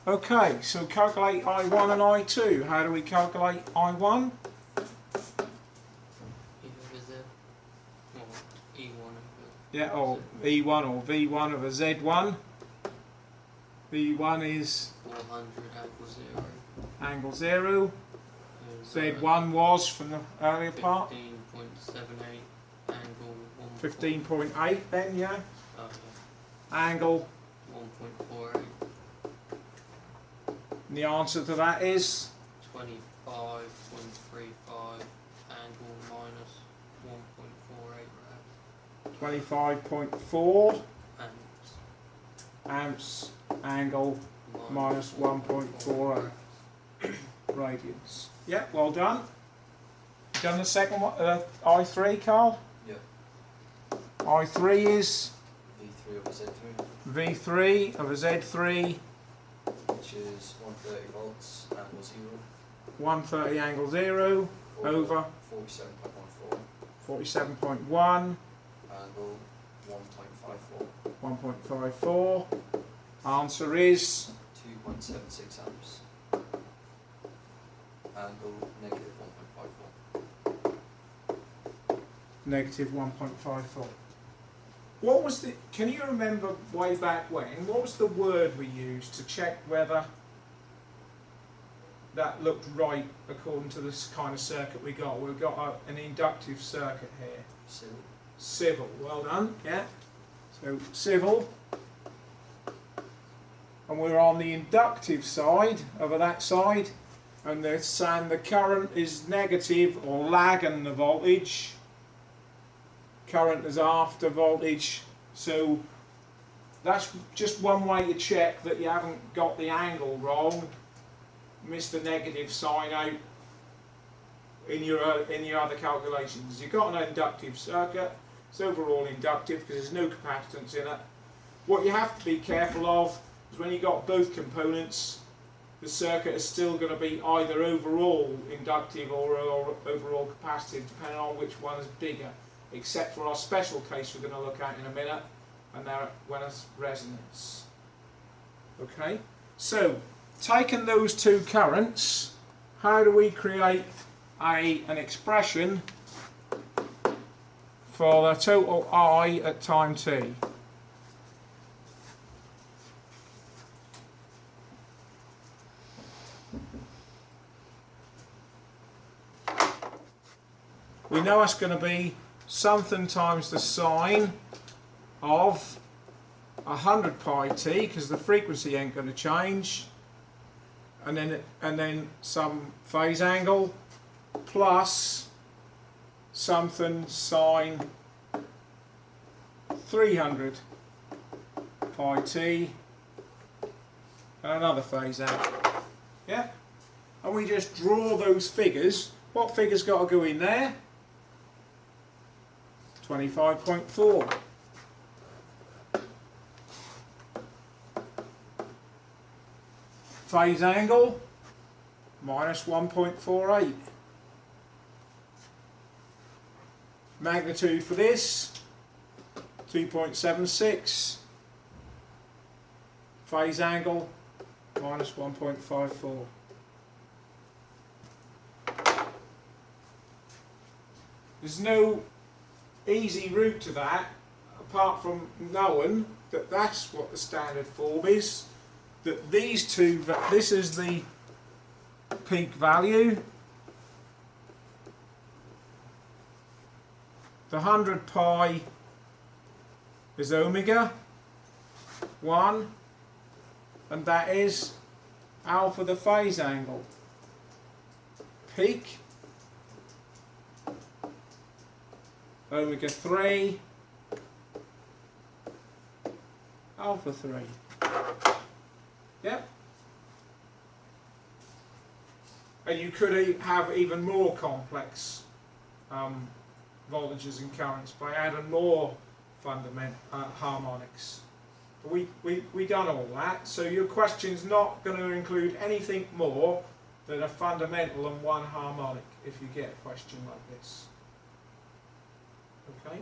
Okay, so calculate I1 and I2. How do we calculate I1? Yeah, or E1 or V1 of a Z1. V1 is 400 angle 0. Z1 was from the earlier part 15.78 angle 15.8 then, yeah. Oh, Angle, 1.48. and the answer to that is 25.35 angle minus 1.48 25.4 amps amps, angle minus 1.48 radians. Yeah, well done. Done the second one, I3, Carl? Yep. I3 is V3 over Z3, V3 of a Z3, which is 130 volts, angle 0, 130 angle 0 over 47.14, 47.1, angle 1.54, 1.54. Answer is 2.76 amps, angle negative 1.54. negative 1.54. What was the, can you remember way back when, what was the word we used to check whether that looked right according to this kind of circuit we got? We've got an inductive circuit here. Civil. Civil, well done, yeah. So civil. And we're on the inductive side, over that side, and they're saying the current is negative or lagging the voltage. Current is after voltage, so that's just one way to check that you haven't got the angle wrong, missed the negative sign out in your other calculations. You've got an inductive circuit, it's overall inductive because there's no capacitance in it. What you have to be careful of is when you've got both components, the circuit is still going to be either overall inductive or overall capacitive, depending on which one is bigger, except for our special case we're going to look at in a minute, and there when it's resonance. Okay, so taking those two currents, how do we create an expression for the total I at time t? We know it's going to be something times the sine of 100 pi t, because the frequency ain't going to change, and then some phase angle plus something sine 300 pi t and another phase angle. Yeah, and we just draw those figures. What figures got to go in there? 25.4. Phase angle minus 1.48. Magnitude for this 2.76. Phase angle minus 1.54. There's no easy route to that apart from knowing that that's what the standard form is, that these two, this is the peak value, the 100 pi is omega 1, and that is alpha the phase angle. Peak omega 3 alpha 3. Yep. And you could have even more complex voltages and currents by adding more fundamental harmonics. But we done all that, so your question's not going to include anything more than a fundamental and one harmonic if you get a question like this. Okay?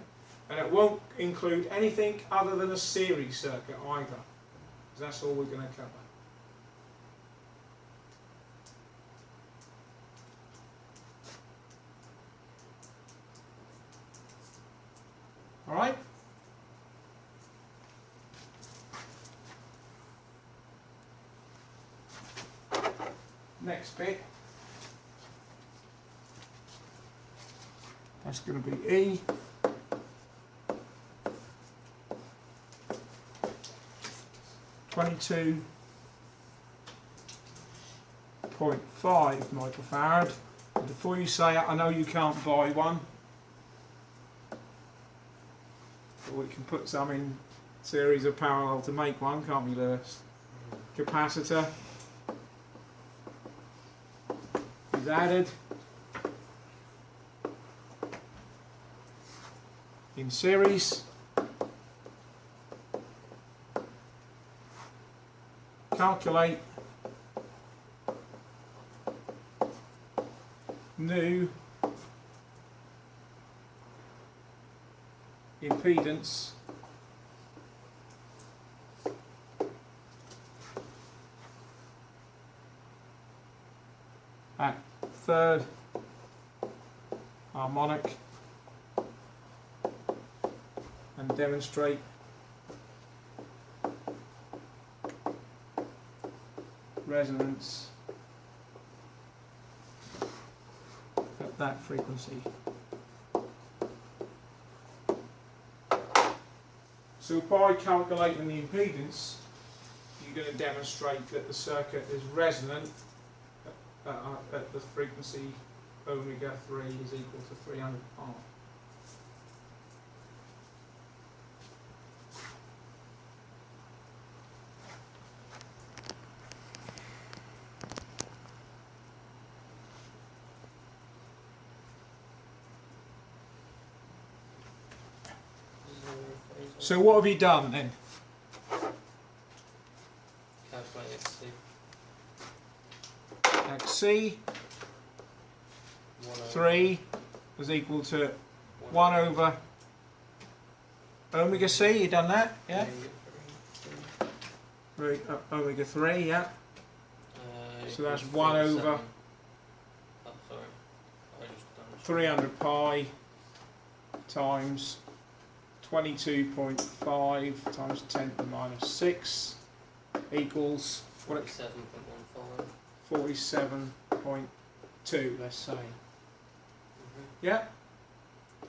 And it won't include anything other than a series circuit either, because that's all we're going to cover. next bit. That's going to be E. .5 microfarad. And before you say it, I know you can't buy one, but we can put some in series of parallel to make one, can't we, Lewis? Capacitor is added in series. Calculate new impedance at third harmonic and demonstrate resonance at that frequency. So by calculating the impedance, you're going to demonstrate that the circuit is resonant at the frequency omega 3 is equal to 300 pi. So what have you done then? Calculate XC. XC 1 3 is equal to 1 over omega c, you done that? Yeah? Omega 3, yeah. So that's 1 over 47. Oh, sorry. I just done it. 300 pi times 22.5 times 10 to the minus 6 equals what it 47.15. 47.2, let's say. Yeah?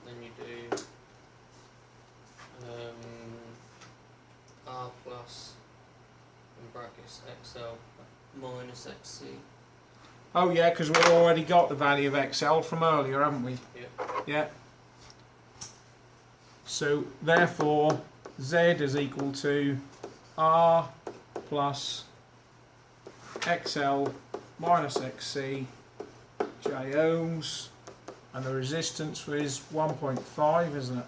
Then you do R plus in brackets XL minus XC. Oh yeah, because we've already got the value of XL from earlier, haven't we? Yep. Yeah. So therefore Z is equal to R plus XL minus XC J ohms, and the resistance was 1.5, isn't it?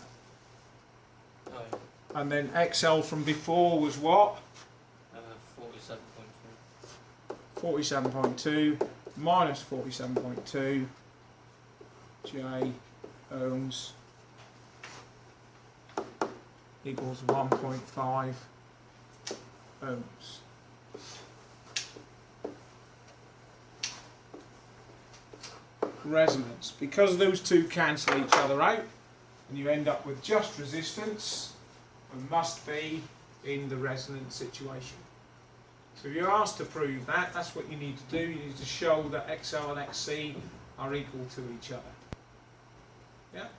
Oh, yeah. And then XL from before was what? 47.2. 47.2 minus 47.2 J ohms equals 1.5 ohms. Resonance. Because those two cancel each other out and you end up with just resistance, it must be in the resonance situation. So if you're asked to prove that, that's what you need to do. You need to show that XL and XC are equal to each other. Yeah?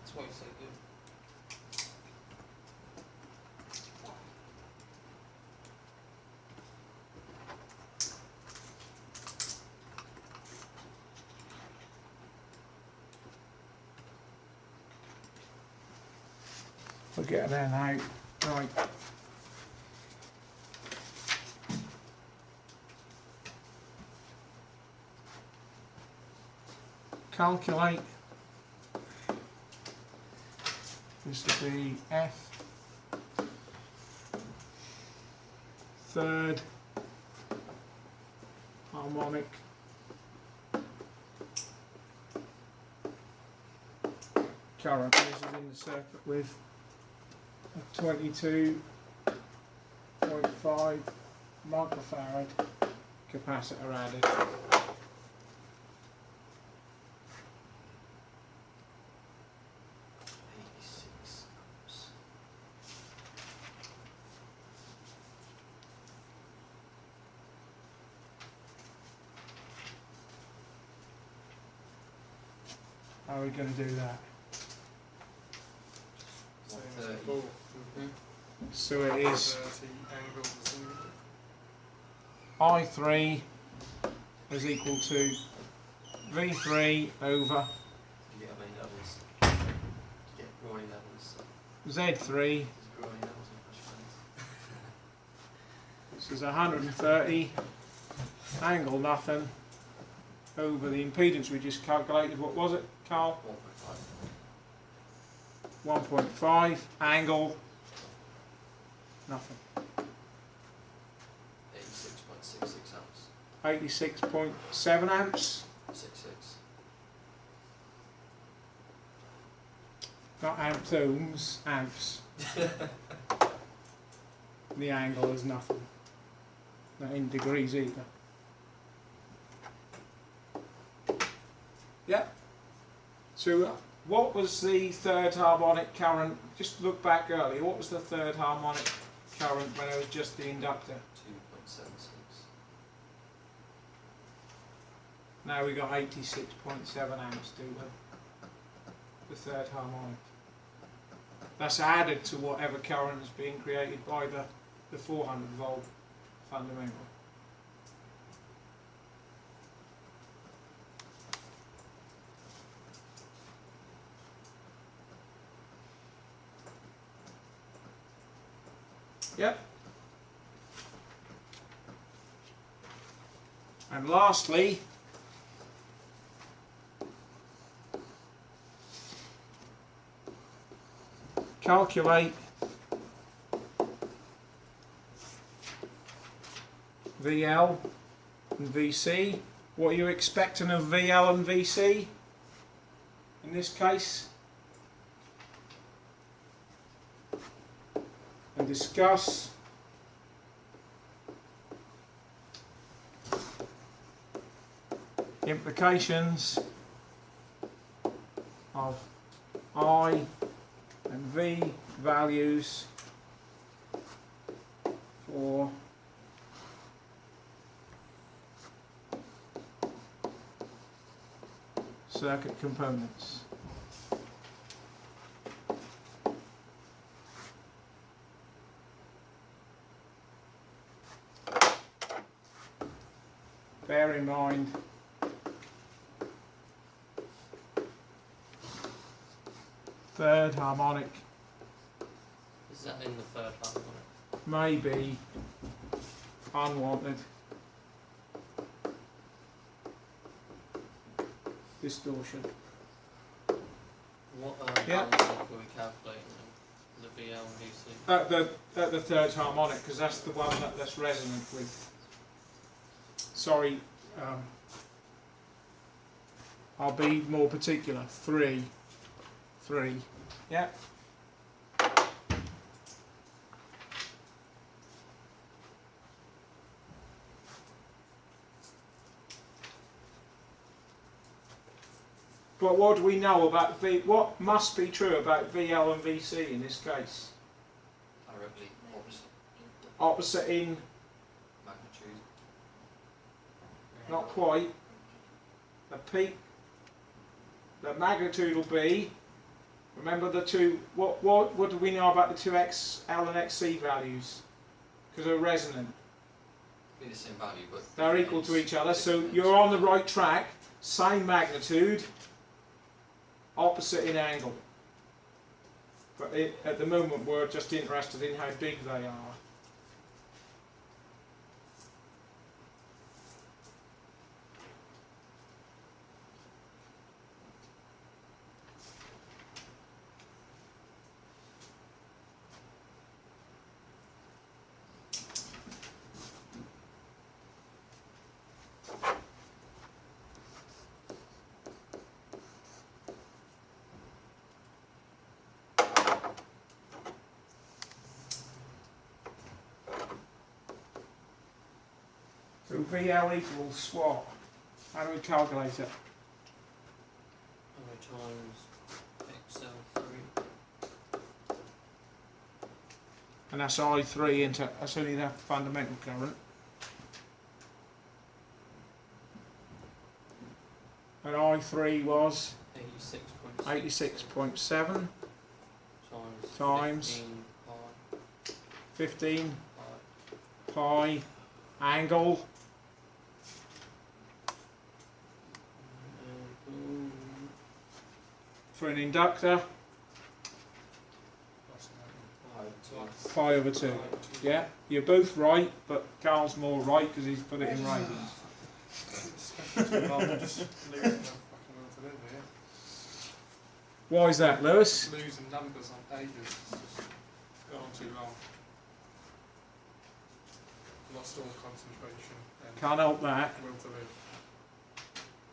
That's why you say good. We'll get there now. Right. Calculate. This will be F third harmonic current. This is in the circuit with a 22.5 microfarad capacitor added. How are we going to do that? Same as 130. before. So it is 30 angle the same. I3 is equal to V3 over Do you get how many levels? Do you get Roy levels? Z3. Does Roy levels in push fans? This is 130 angle nothing over the impedance we just calculated. What was it, Carl? 1.5. 1.5 angle nothing. 86.66 amps. 86.7 amps. 66. Not amps, ohms, amps. The angle is nothing. Not in degrees either. Yeah. So what was the third harmonic current? Just look back earlier. What was the third harmonic current when it was just the inductor? 2.76. Now we got 86.7 amps, do we? The third harmonic. That's added to whatever current is being created by the 400 volt fundamental. Yep. And lastly, calculate VL and VC. What are you expecting of VL and VC in this case? And discuss implications of I and V values for circuit components. Bear in mind third harmonic Is that in the third harmonic? may be unwanted distortion. What Yeah. harmonic were we calculating then? The VL and VC? At the third harmonic, because that's the one that's resonant with. Sorry, I'll be more particular. 3. Yeah. But what do we know about what must be true about VL and VC in this case? Directly opposite Opposite in, magnitude. not quite. The peak, the magnitude will be, remember the two, what do we know about the two XL and XC values? Because they're resonant. Be the same value, but They're equal to each other, so you're on the right track. Same magnitude, opposite in angle. But at the moment we're just interested in how big they are. So VL equals what? How do we calculate it? OA times XL3. And that's I3 into, that's only the fundamental current. And I3 was 86.7 86.7 times 15 pi angle. For an inductor, Plus pi over 2. Yeah, you're both right, but Carl's more right because he's put it in radians. I'm just losing my fucking will to live here. Why is that, Lewis? Losing numbers on pages. It's just gone on too long. Lost all concentration and Can't help that. will to live.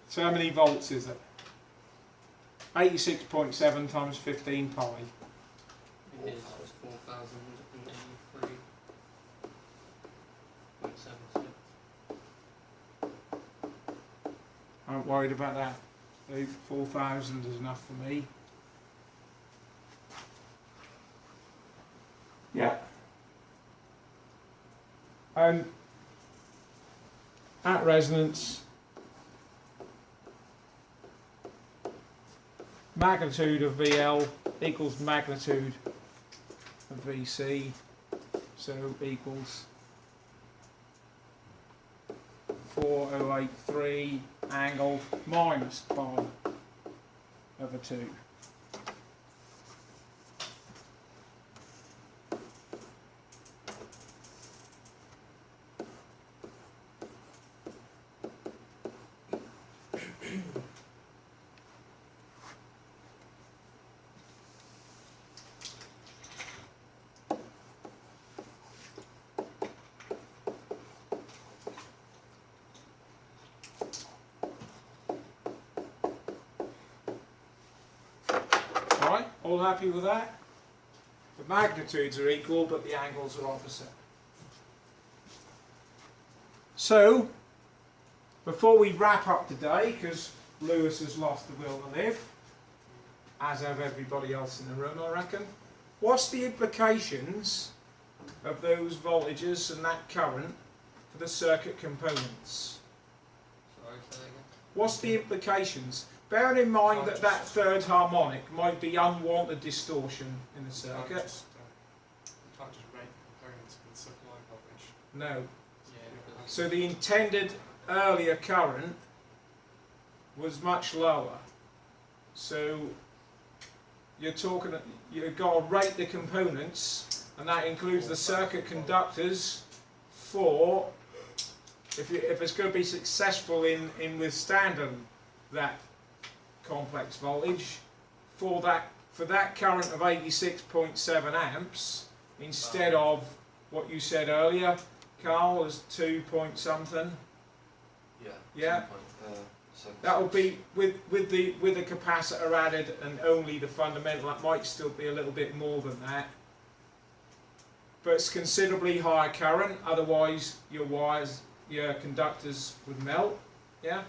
So how many volts is it? 86.7 times 15 pi. It is 4,083.76. I'm not worried about that. 4,000 is enough for me. Yeah. And at resonance, magnitude of VL equals magnitude of VC, so equals 4083 angle minus pi over 2. Alright, all happy with that? The magnitudes are equal, but the angles are opposite. So, before we wrap up today, because Lewis has lost the will to live, as have everybody else in the room, I reckon, what's the implications of those voltages and that current for the circuit components? Sorry, say that again. What's the implications? Bearing in mind that that third harmonic might be unwanted distortion in the You circuit. can't just rate components with supply voltage. No. Yeah. So the intended earlier current was much lower. So you've got to rate the components, and that includes the circuit conductors for, if it's going to be successful in withstanding that complex voltage, for that current of 86.7 amps, instead of what you said earlier, Carl, was 2 point something. Yeah. Yeah. 2.76. That will be with the capacitor added and only the fundamental. That might still be a little bit more than that, but it's considerably higher current. Otherwise, your wires, your conductors would melt. Yeah.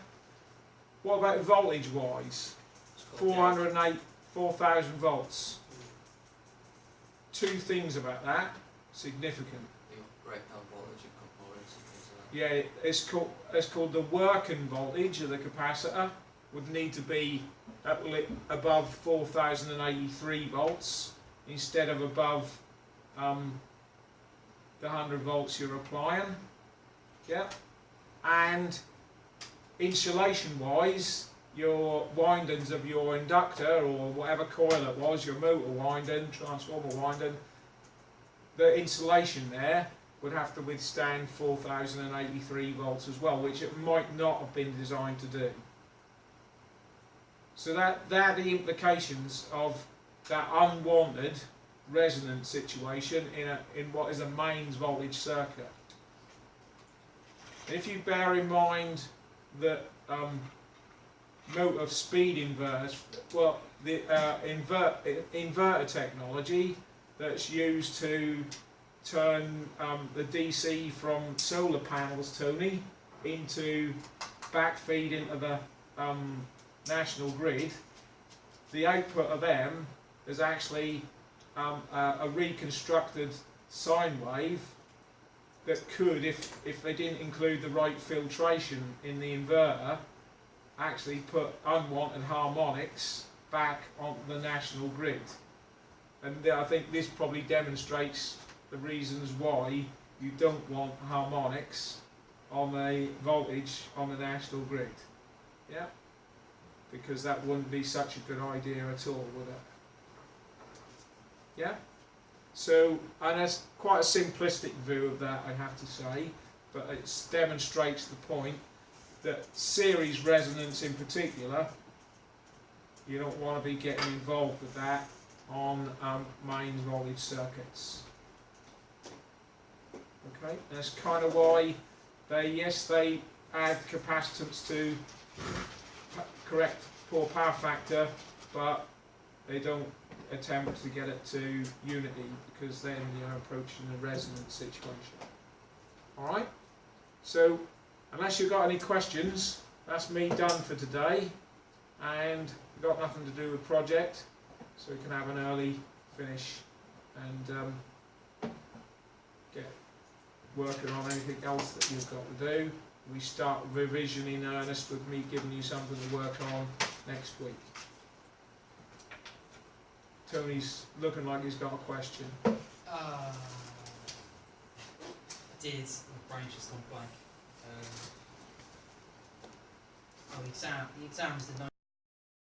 What about voltage wise? 408, 4,000 volts. Two things about that significant. The breakdown voltage and components and things like that. Yeah, it's called the working voltage of the capacitor. Would need to be above 4,083 volts instead of above the 100 volts you're applying. Yeah, and insulation wise, your windings of your inductor or whatever coil it was, your motor winding, transformer winding, the insulation there would have to withstand 4,083 volts as well, which it might not have been designed to do. So that are the implications of that unwanted resonance situation in what is a mains voltage circuit. If you bear in mind that motor speed inverters, well, the inverter technology that's used to turn the DC from solar panels, Tony, into backfeed into the national grid, the output of them is actually a reconstructed sine wave that could, if they didn't include the right filtration in the inverter, actually put unwanted harmonics back onto the national grid. And I think this probably demonstrates the reasons why you don't want harmonics on the voltage on the national grid. Yeah? Because that wouldn't be such a good idea at all, would it? Yeah? So, and that's quite a simplistic view of that, I have to say, but it demonstrates the point that series resonance in particular, you don't want to be getting involved with that on main voltage circuits. Okay, that's kind of why they add capacitance to correct poor power factor, but they don't attempt to get it to unity, because then you're approaching a resonance situation. Alright, so unless you've got any questions, that's me done for today, and got nothing to do with project, so we can have an early finish and get working on anything else that you've got to do. We start revision in earnest with me giving you something to work on next week. Tony's looking like he's got a question. I did. My brain's just gone blank. The exam's the